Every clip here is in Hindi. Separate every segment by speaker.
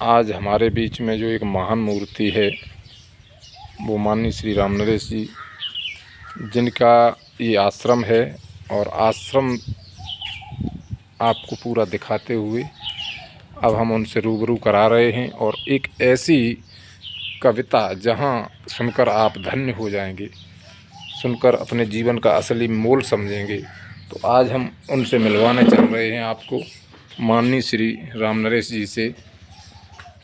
Speaker 1: आज हमारे बीच में जो एक महान मूर्ति है वो माननीय श्री राम नरेश जी, जिनका ये आश्रम है। और आश्रम आपको पूरा दिखाते हुए अब हम उनसे रूबरू करा रहे हैं। और एक ऐसी कविता जहां सुनकर आप धन्य हो जाएंगे, सुनकर अपने जीवन का असली मोल समझेंगे। तो आज हम उनसे मिलवाने चल रहे हैं आपको, माननीय श्री राम नरेश जी से।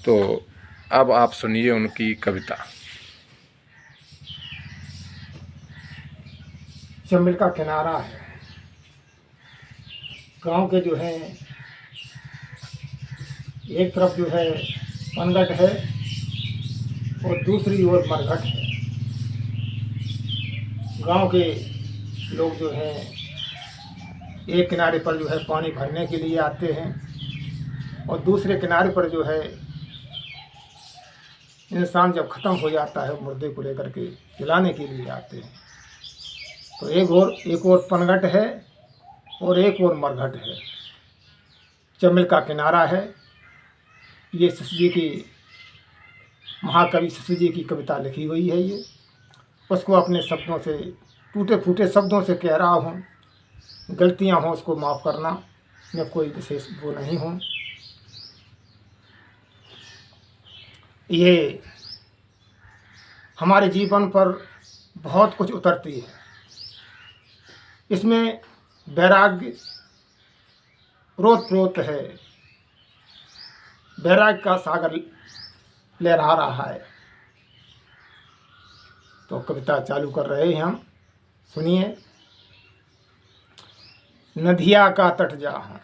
Speaker 1: तो अब आप सुनिए उनकी कविता।
Speaker 2: चंबल का किनारा है। गांव के जो है एक तरफ जो है पनघट है और दूसरी ओर मरघट है। गांव के लोग जो हैं एक किनारे पर जो है पानी भरने के लिए आते हैं और दूसरे किनारे पर जो है इंसान जब ख़त्म हो जाता है मुर्दे को लेकर के जलाने के लिए आते हैं। तो एक और पनघट है और एक और मरघट है। चंबल का किनारा है। ये शशि जी की, महाकवि शशि जी की कविता लिखी हुई है। ये उसको अपने शब्दों से, टूटे फूटे शब्दों से कह रहा हूँ। गलतियाँ हों उसको माफ़ करना, मैं कोई विशेष वो नहीं हूँ। ये हमारे जीवन पर बहुत कुछ उतरती है। इसमें वैराग्य रोत है। वैराग्य का सागर लहरा रहा है। तो कविता चालू कर रहे हैं हम, सुनिए। नदिया का तट जहाँ,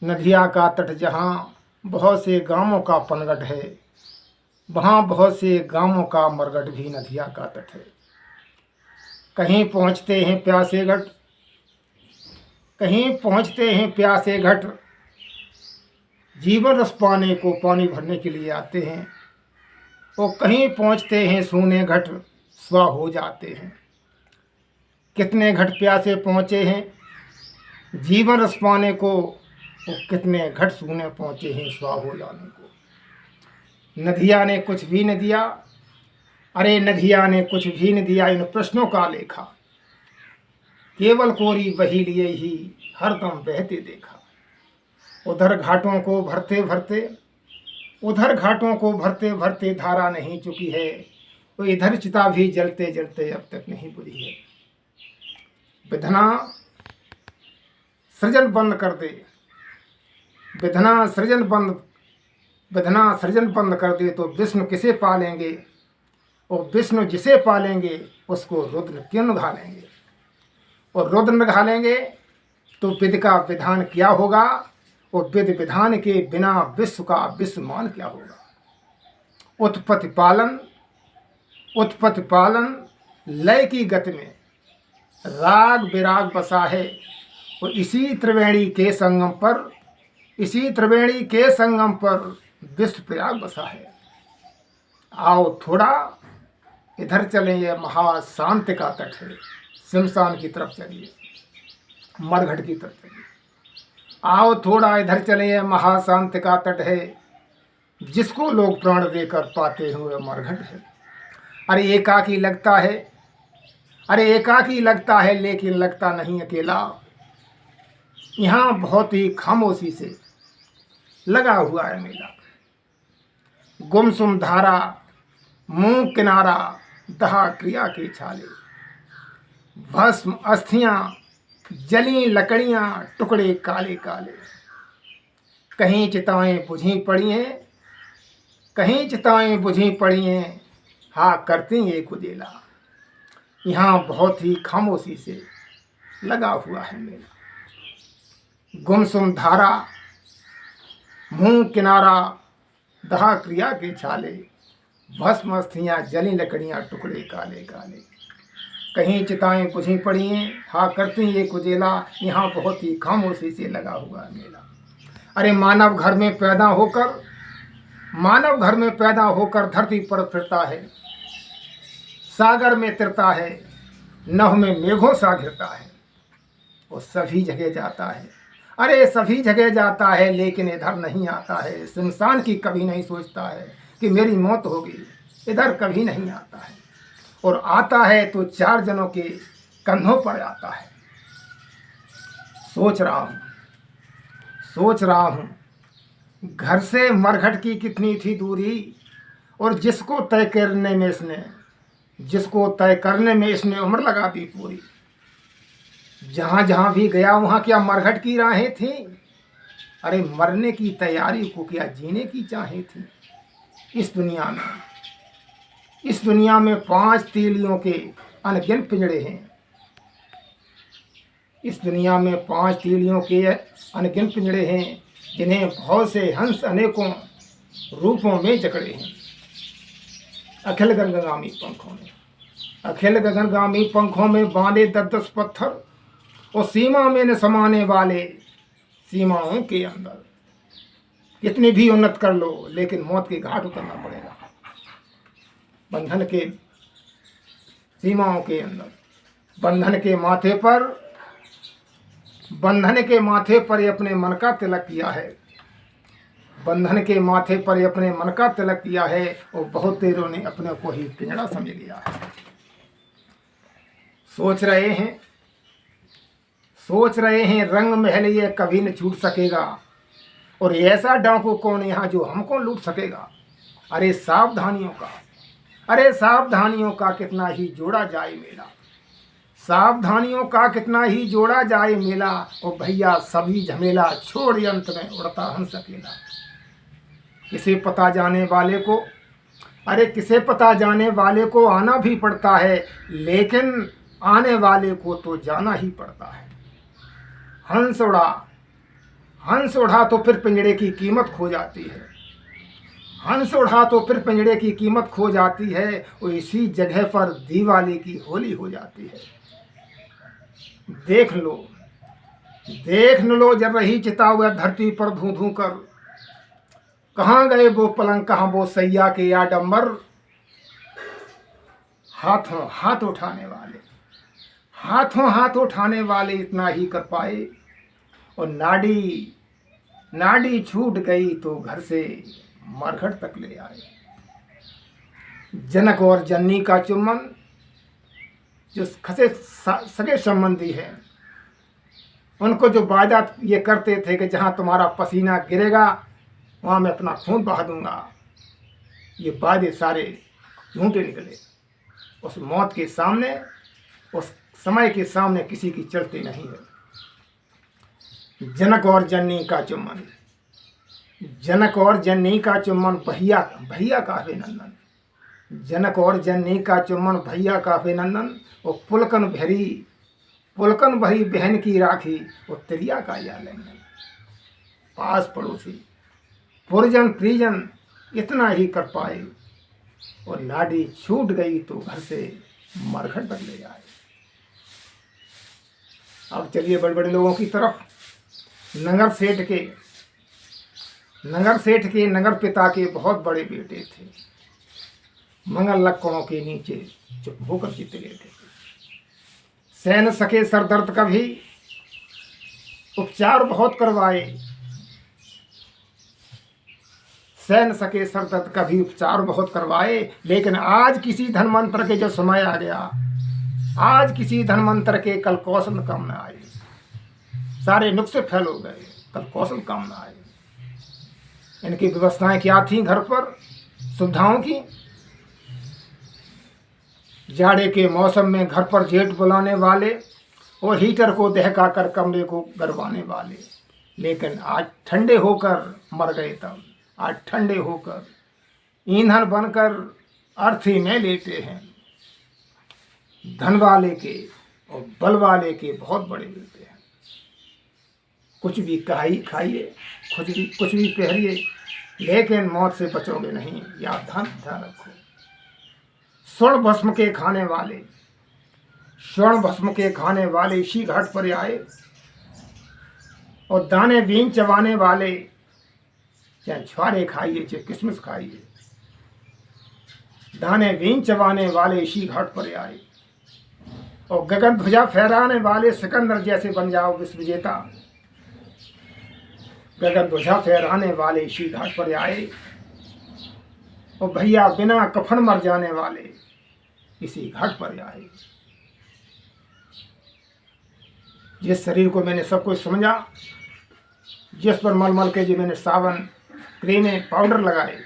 Speaker 2: नदिया का तट जहाँ बहुत से गांवों का पनघट है, वहाँ बहुत से गांवों का मरघट भी नदिया का तट है। कहीं पहुँचते हैं प्यासे घट, कहीं पहुँचते हैं प्यासे घट, जीवन रस पाने को पानी भरने के लिए आते हैं। और कहीं पहुँचते हैं सूने घट, स्वा हो जाते हैं। कितने घट प्यासे पहुँचे हैं जीवन रस पाने को, और कितने घट सूने पहुँचे हैं स्वा हो जाने को। नदिया ने कुछ भी न दिया, अरे नदिया ने कुछ भी न दिया इन प्रश्नों का लेखा। केवल कोरी बही लिए ही हरदम बहते देखा। उधर घाटों को भरते भरते, उधर घाटों को भरते भरते धारा नहीं चुकी है। तो इधर चिता भी जलते जलते अब तक नहीं बुझी है। विधना सृजन बंद कर दे, विधना सृजन बंद कर दे तो विष्णु किसे पालेंगे। और विष्णु जिसे पालेंगे उसको रुद्र क्यों निघालेंगे। और रुद्र निघालेंगे तो विधि का विधान क्या होगा। और विधि विधान के बिना विश्व का विश्वमान क्या होगा। उत्पत्ति पालन लय की गति में राग विराग बसा है। और इसी त्रिवेणी के संगम पर विश्व प्रयाग बसा है। आओ थोड़ा इधर चलें, ये महाशांति का तट है। शमशान की तरफ चलिए, मरघट की तरफ चलिए। आओ थोड़ा इधर चलें, ये महाशांति का तट है। जिसको लोग प्राण देकर पाते हुए मरघट है। अरे एकाकी लगता है लेकिन लगता नहीं अकेला। यहाँ बहुत ही खामोशी से लगा हुआ है मेला। गुमसुम धारा मुंह किनारा दहा क्रिया के छाले। भस्म अस्थियां जली लकड़ियां टुकड़े काले काले। कहीं चिताएं बुझी पड़ी हैं, हाँ करती एक उजेला। यहाँ बहुत ही खामोशी से लगा हुआ है मेला। गुमसुम धारा मुंह किनारा दहा क्रिया के छाले। भस्म अस्थियां जली लकड़ियां टुकड़े काले काले। कहीं चिताएं बुझी पड़ी हैं, हाँ करती एक उजेला। यहाँ बहुत ही खामोशी से लगा हुआ है मेला। अरे मानव घर में पैदा होकर धरती पर फिरता है। सागर में तिरता है, नभ में मेघों सा घिरता है। वो सभी जगह जाता है, अरे सभी जगह जाता है लेकिन इधर नहीं आता है। शमशान की कभी नहीं सोचता है कि मेरी मौत होगी, इधर कभी नहीं आता है। और आता है तो 4 जनों के कंधों पर आता है। सोच रहा हूँ घर से मरघट की कितनी थी दूरी, और जिसको तय करने में इसने उम्र लगा दी पूरी। जहाँ जहाँ भी गया वहाँ क्या मरघट की राहें थी, अरे मरने की तैयारी को क्या जीने की चाहें थी। इस दुनिया में 5 तीलियों के अनगिनत पिंजड़े हैं। इस दुनिया में 5 तीलियों के अनगिनत पिंजड़े हैं, जिन्हें बहुत से हंस अनेकों रूपों में जकड़े हैं। अखिल गगनगामी पंखों में बांधे 10-10 पत्थर, और सीमा में न समाने वाले सीमाओं के अंदर। कितनी भी उन्नत कर लो लेकिन मौत के घाट उतरना पड़ेगा। बंधन के सीमाओं के अंदर, बंधन के माथे पर ये अपने मन का तिलक किया है। बंधन के माथे पर अपने मन का तिलक किया है, और बहुत देरों ने अपने को ही पिंजड़ा समझ लिया है। सोच रहे हैं रंग महल ये कभी न छूट सकेगा, और ऐसा डाकू कौन यहाँ जो हमको लूट सकेगा। अरे सावधानियों का कितना ही जोड़ा जाए मेला, सावधानियों का कितना ही जोड़ा जाए मेला। और भैया सभी झमेला छोड़ अंत में उड़ता हंस अकेला। किसे पता जाने वाले को आना भी पड़ता है, लेकिन आने वाले को तो जाना ही पड़ता है। हंस उड़ा तो फिर पिंजड़े की कीमत खो जाती है। और इसी जगह पर दिवाली की होली हो जाती है। देख लो जब रही चिता हुआ धरती पर धू धू कर। कहाँ गए वो पलंग, कहाँ वो सैया के आडंबर। हाथों हाथ उठाने वाले इतना ही कर पाए, और नाड़ी छूट गई तो घर से मरघट तक ले आए। जनक और जननी का चुम्बन, जो सगे संबंधी हैं, उनको जो वादा ये करते थे कि जहाँ तुम्हारा पसीना गिरेगा वहाँ मैं अपना खून बहा दूंगा, ये वादे सारे झूठे निकले। उस मौत के सामने, उस समय के सामने किसी की चलती नहीं है। जनक और जन्नी का चुम्बन भैया का अभिनंदन। जनक और जन्नी का चुम्बन भैया का अभिनंदन। और पुलकन भरी बहन की राखी, और त्रिया का आलिंगन। पास पड़ोसी पुरजन परिजन इतना ही कर पाए, और नाड़ी छूट गई तो घर से मरघट तक ले आए। अब चलिए बड़े बड़े लोगों की तरफ। नगर सेठ के नगर पिता के बहुत बड़े बेटे थे। मंगल लक्कड़ों के नीचे चुप होकर जीते गए थे। सहन सके सर दर्द का भी उपचार बहुत करवाए। लेकिन आज किसी धनवंतर के जो समय आ गया, आज किसी धनवंतर के कल कौशल काम न आए। सारे नुस्खे फैल हो गए, कल कौशल काम न आए। इनकी व्यवस्थाएं क्या थी घर पर सुविधाओं की? जाड़े के मौसम में घर पर जेठ बुलाने वाले, और हीटर को दहका कर कमरे को गरवाने वाले। लेकिन आज ठंडे होकर मर गए। तब आज ठंडे होकर ईंधन बनकर अर्थी में लेटे हैं। धन वाले के और बल वाले के बहुत बड़े मिलते हैं। कुछ भी खाइए, कुछ भी पहनिए, लेकिन मौत से बचोगे नहीं। या ध्यान रखो। स्वर्ण भस्म के खाने वाले इसी घाट पर आए, और दाने बीन चबाने वाले, चाहे छुआरे खाइए चाहे किशमिश खाइए, दाने बीन चबाने वाले इसी घाट पर आए। और गगन ध्वजा फहराने वाले सिकंदर जैसे बन जाओ विश्व विजेता। गगन ध्वजा फहराने वाले इसी घाट पर आए। और भैया बिना कफन मर जाने वाले इसी घाट पर आए। जिस शरीर को मैंने सब कुछ समझा, जिस पर मल मल के जो मैंने साबुन क्रीमें पाउडर लगाए,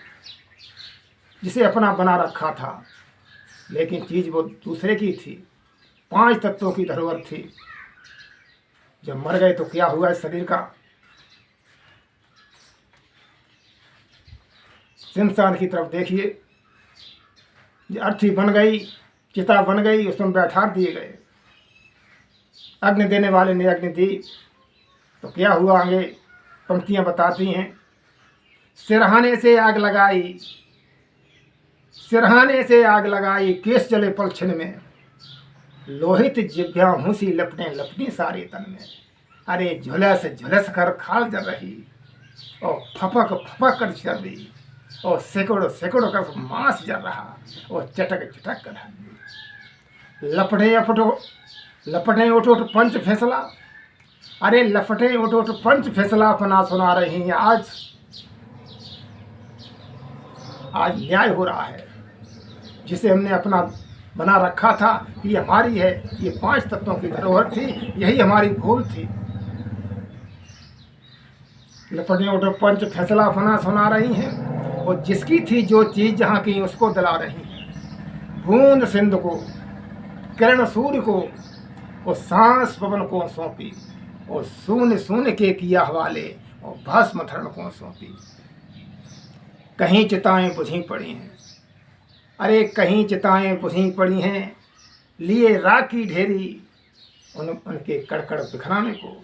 Speaker 2: जिसे अपना बना रखा था, लेकिन चीज़ वो दूसरे की थी। 5 तत्वों की धरोहर थी। जब मर गए तो क्या हुआ इस शरीर का? शमशान की तरफ देखिए, अर्थी बन गई, चिता बन गई, उसमें बैठा दिए गए। अग्नि देने वाले ने अग्नि दी तो क्या हुआ? आगे पंक्तियां बताती हैं, सिरहाने से आग लगाई, सिरहाने से आग लगाई, केस जले पलछिन में, लोहित जिभ्या हुंसी लपटे लपटी सारे तन में। अरे झुलस झुलस कर खाल जल रही, और फपक फपक कर चल रही, और सैकड़ों सैकड़ों का मांस जल रहा, और चटक चटक कर लपटे अपटो लपटे उठ उठ पंच फैसला। अरे लपटे उठ उठ पंच फैसला अपना सुना रही हैं। आज न्याय हो रहा है। जिसे हमने अपना बना रखा था कि ये हमारी है, ये 5 तत्वों की धरोहर थी, यही हमारी भूल थी। लपटे उठ पंच फैसला अपना सुना रही हैं, और जिसकी थी जो चीज़ जहाँ की उसको दिला रही हैं। बूंद सिंध को, किरण सूर्य को, और सांस पवन को सौंपी, और शून्य शून्य के किया हवाले, और भस्म धरण को सौंपी। कहीं चिताएं बुझी पड़ी हैं, अरे कहीं चिताएं बुझी पड़ी हैं, लिए राख की ढेरी, उनके कड़कड़ बिखराने को,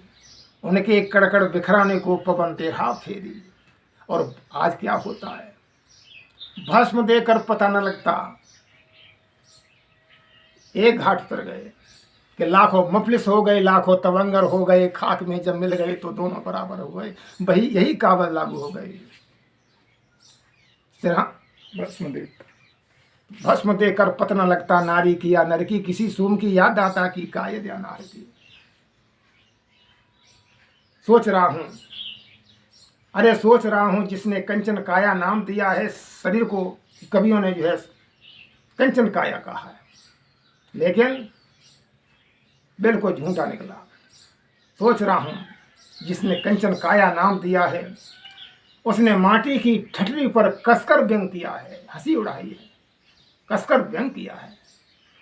Speaker 2: उनके कड़कड़ बिखराने को पवन तेरा फेरी। और आज क्या होता है? भस्म देकर पता न लगता। एक घाट पर गए कि लाखों मुफलिस हो गए, लाखों तवंगर हो गए, खाक में जब मिल गए तो दोनों बराबर हो गए। वही यही कावज लागू हो गई। भस्म देकर पता न लगता, नारी की या नर की, किसी सूम की या दाता की, कायद या नार की। सोच रहा हूं, अरे सोच रहा हूं, जिसने कंचन काया नाम दिया है शरीर को, कवियों ने जो है कंचन काया कहा है, लेकिन बिल्कुल झूठा निकला। सोच रहा हूं, जिसने कंचन काया नाम दिया है, उसने माटी की ठठरी पर कसकर व्यंग किया है, हंसी उड़ाई है, कसकर व्यंग किया है।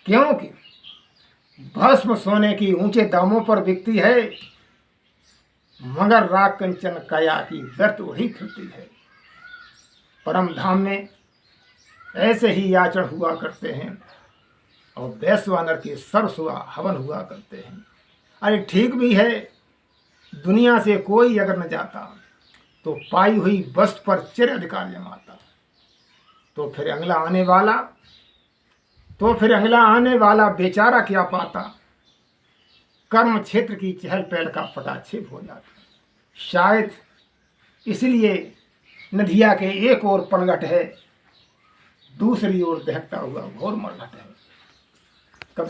Speaker 2: क्योंकि भस्म सोने की ऊंचे दामों पर बिकती है, मगर राग कंचन काया की व्यर्थ वही फिरती है। परम धाम में ऐसे ही याचन हुआ करते हैं, और वैश्वानर के सरसुआ हवन हुआ करते हैं। अरे ठीक भी है, दुनिया से कोई अगर न जाता तो पाई हुई वस्तु पर चिर अधिकार जमाता। तो फिर अगला आने वाला बेचारा क्या पाता? कर्म क्षेत्र की चहल पहल का फटाक्षेप हो जाता। शायद इसलिए नदिया के एक ओर पनघट है, दूसरी ओर दहकता हुआ घोर मरघट है।